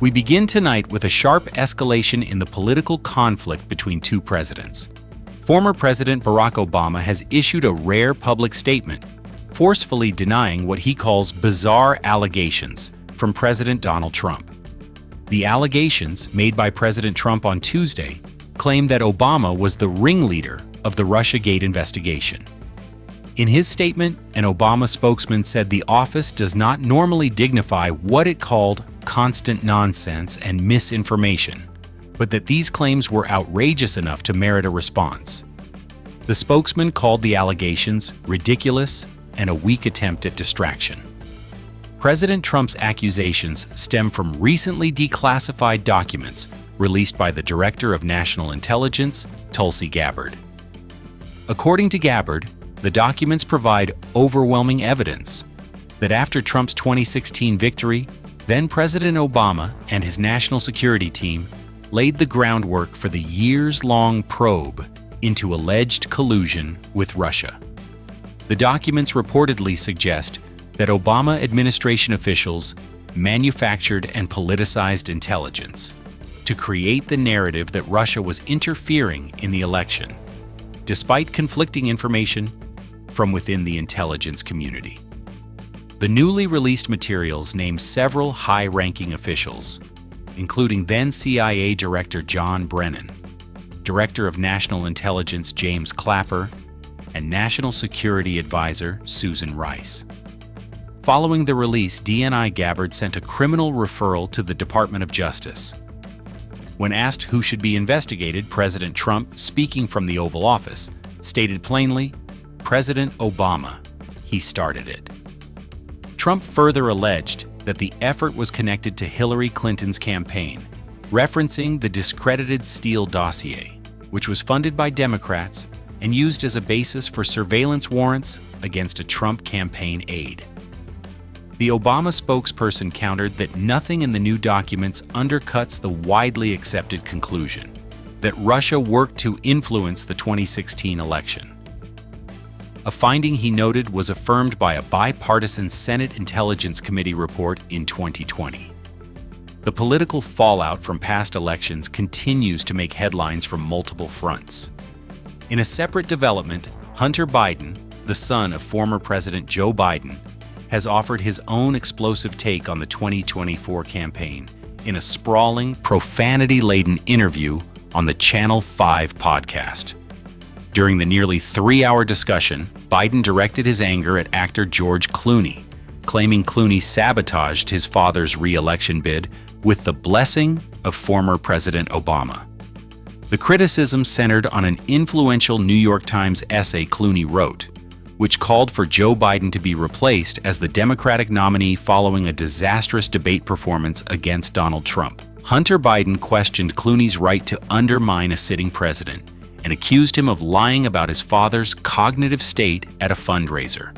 We begin tonight with a sharp escalation in the political conflict between two presidents. Former President Barack Obama has issued a rare public statement, forcefully denying what he calls bizarre allegations from President Donald Trump. The allegations, made by President Trump on Tuesday, claim that Obama was the ringleader of the Russiagate investigation. In his statement, an Obama spokesman said the office does not normally dignify what it called constant nonsense and misinformation, but that these claims were outrageous enough to merit a response. The spokesman called the allegations ridiculous and a weak attempt at distraction. President Trump's accusations stem from recently declassified documents released by the Director of National Intelligence, Tulsi Gabbard. According to Gabbard, the documents provide overwhelming evidence that after Trump's 2016 victory, then President Obama and his national security team laid the groundwork for the years-long probe into alleged collusion with Russia. The documents reportedly suggest that Obama administration officials manufactured and politicized intelligence to create the narrative that Russia was interfering in the election, despite conflicting information from within the intelligence community. The newly released materials name several high-ranking officials, including then CIA Director John Brennan, Director of National Intelligence James Clapper, and National Security Advisor Susan Rice. Following the release, DNI Gabbard sent a criminal referral to the Department of Justice. When asked who should be investigated, President Trump, speaking from the Oval Office, stated plainly, "President Obama, he started it." Trump further alleged that the effort was connected to Hillary Clinton's campaign, referencing the discredited Steele dossier, which was funded by Democrats and used as a basis for surveillance warrants against a Trump campaign aide. The Obama spokesperson countered that nothing in the new documents undercuts the widely accepted conclusion that Russia worked to influence the 2016 election. A finding he noted was affirmed by a bipartisan Senate Intelligence Committee report in 2020. The political fallout from past elections continues to make headlines from multiple fronts. In a separate development, Hunter Biden, the son of former President Joe Biden, has offered his own explosive take on the 2024 campaign in a sprawling, profanity-laden interview on the Channel 5 podcast. During the nearly 3-hour discussion, Biden directed his anger at actor George Clooney, claiming Clooney sabotaged his father's re-election bid with the blessing of former President Obama. The criticism centered on an influential New York Times essay Clooney wrote, which called for Joe Biden to be replaced as the Democratic nominee following a disastrous debate performance against Donald Trump. Hunter Biden questioned Clooney's right to undermine a sitting president and accused him of lying about his father's cognitive state at a fundraiser.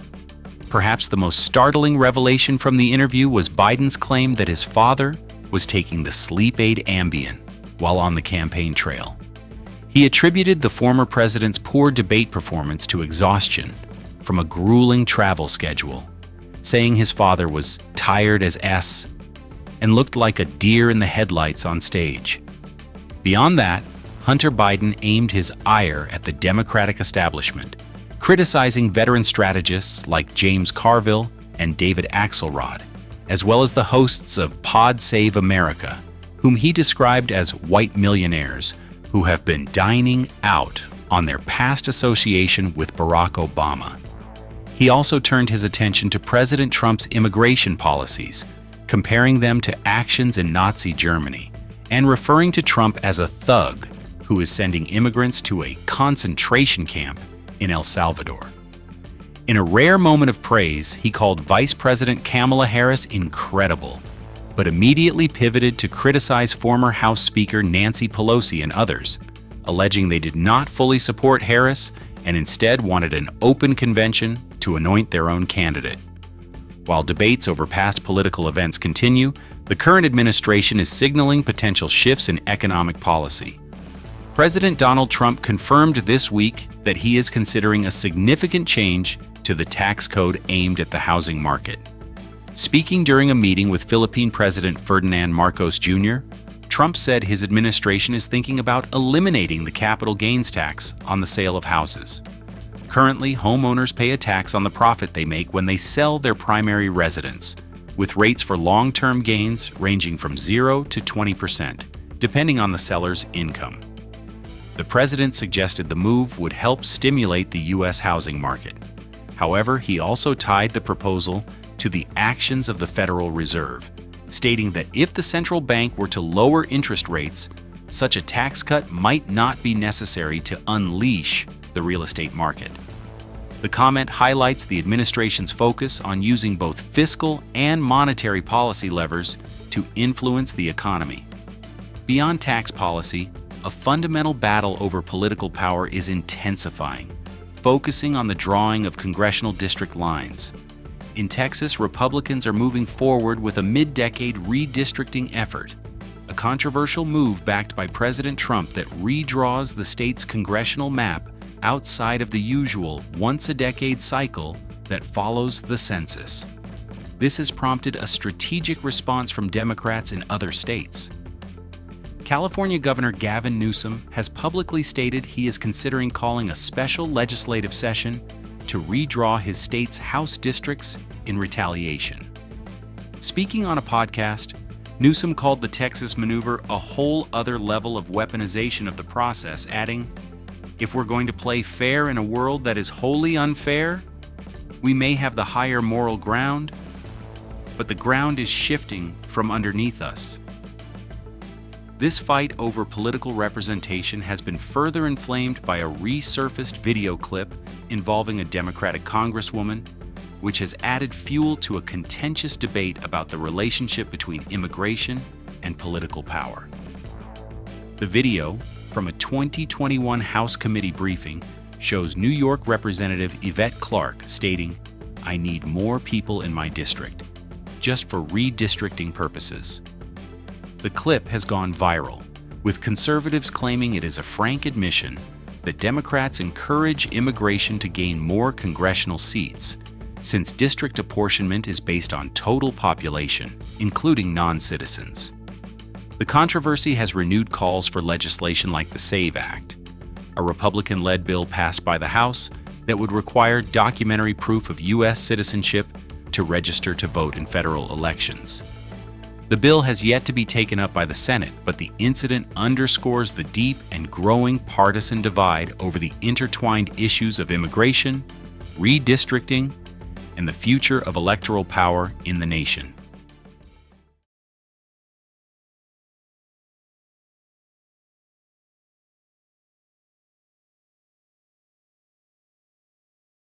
Perhaps the most startling revelation from the interview was Biden's claim that his father was taking the sleep aid Ambien while on the campaign trail. He attributed the former president's poor debate performance to exhaustion from a grueling travel schedule, saying his father was tired as S and looked like a deer in the headlights on stage. Beyond that, Hunter Biden aimed his ire at the Democratic establishment, criticizing veteran strategists like James Carville and David Axelrod, as well as the hosts of Pod Save America, whom he described as white millionaires who have been dining out on their past association with Barack Obama. He also turned his attention to President Trump's immigration policies, comparing them to actions in Nazi Germany, and referring to Trump as a thug who is sending immigrants to a concentration camp in El Salvador. In a rare moment of praise, he called Vice President Kamala Harris incredible, but immediately pivoted to criticize former House Speaker Nancy Pelosi and others, alleging they did not fully support Harris and instead wanted an open convention to anoint their own candidate. While debates over past political events continue, the current administration is signaling potential shifts in economic policy. President Donald Trump confirmed this week that he is considering a significant change to the tax code aimed at the housing market, Speaking during a meeting with Philippine President Ferdinand Marcos Jr., Trump said his administration is thinking about eliminating the capital gains tax on the sale of houses. Currently, homeowners pay a tax on the profit they make when they sell their primary residence, with rates for long-term gains ranging from 0 to 20%, depending on the seller's income. The president suggested the move would help stimulate the U.S. housing market. However, he also tied the proposal to the actions of the Federal Reserve, stating that if the central bank were to lower interest rates, such a tax cut might not be necessary to unleash the real estate market. The comment highlights the administration's focus on using both fiscal and monetary policy levers to influence the economy. Beyond tax policy, a fundamental battle over political power is intensifying, focusing on the drawing of congressional district lines. In Texas, Republicans are moving forward with a mid-decade redistricting effort, a controversial move backed by President Trump that redraws the state's congressional map outside of the usual once-a-decade cycle that follows the census. This has prompted a strategic response from Democrats in other states. California Governor Gavin Newsom has publicly stated he is considering calling a special legislative session to redraw his state's House districts in retaliation. Speaking on a podcast, Newsom called the Texas maneuver a whole other level of weaponization of the process, adding, "If we're going to play fair in a world that is wholly unfair, we may have the higher moral ground, but the ground is shifting from underneath us." This fight over political representation has been further inflamed by a resurfaced video clip involving a Democratic congresswoman, which has added fuel to a contentious debate about the relationship between immigration and political power. The video, from a 2021 House committee briefing, shows New York Representative Yvette Clarke stating, "I need more people in my district, just for redistricting purposes." The clip has gone viral, with conservatives claiming it is a frank admission that Democrats encourage immigration to gain more congressional seats, since district apportionment is based on total population, including non-citizens. The controversy has renewed calls for legislation like the SAVE Act, a Republican-led bill passed by the House that would require documentary proof of U.S. citizenship to register to vote in federal elections. The bill has yet to be taken up by the Senate, but the incident underscores the deep and growing partisan divide over the intertwined issues of immigration, redistricting, and the future of electoral power in the nation.